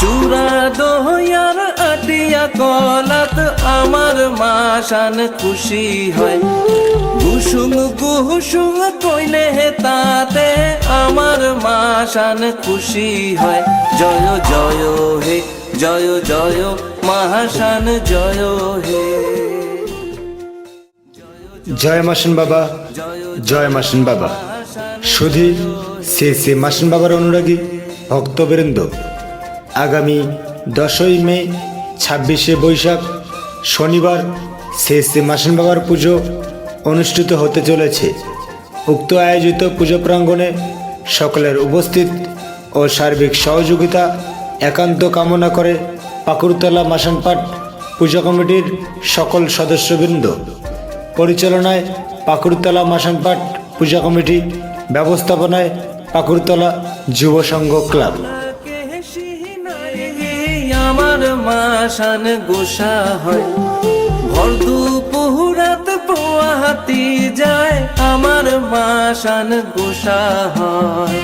চূড়া দহিয়ার আটিয়া কলাত আমার মাসান খুশি হয়। গুসুম গুসুম কইলে তাতে আমার মাসান খুশি হয়। জয় জয় হে জয় জয় মাসান জয় হে। জয় মাসান বাবা, জয় মাসান বাবা। শুধু সে মাসান বাবার অনুরাগী ভক্তবৃন্দ, আগামী 10ই মে 26শে বৈশাখ শনিবার সে মাসান বাবার পুজো অনুষ্ঠিত হতে চলেছে। উক্ত আয়োজিত পুজো প্রাঙ্গণে সকলের উপস্থিত ও সার্বিক সহযোগিতা একান্ত কামনা করে পাকুড়তলা মাসানপাট পূজা কমিটির সকল সদস্যবৃন্দ। পরিচালনায় পাকুড়তলা মাসানপাট পূজা কমিটি, ব্যবস্থাপনায় পাকুড়তলা যুব সংঘ ক্লাব। আমার মাসান গোসা হয়, ভর দুপুরাত পোয়াতি যায় আমার মাসান গোসা হয়।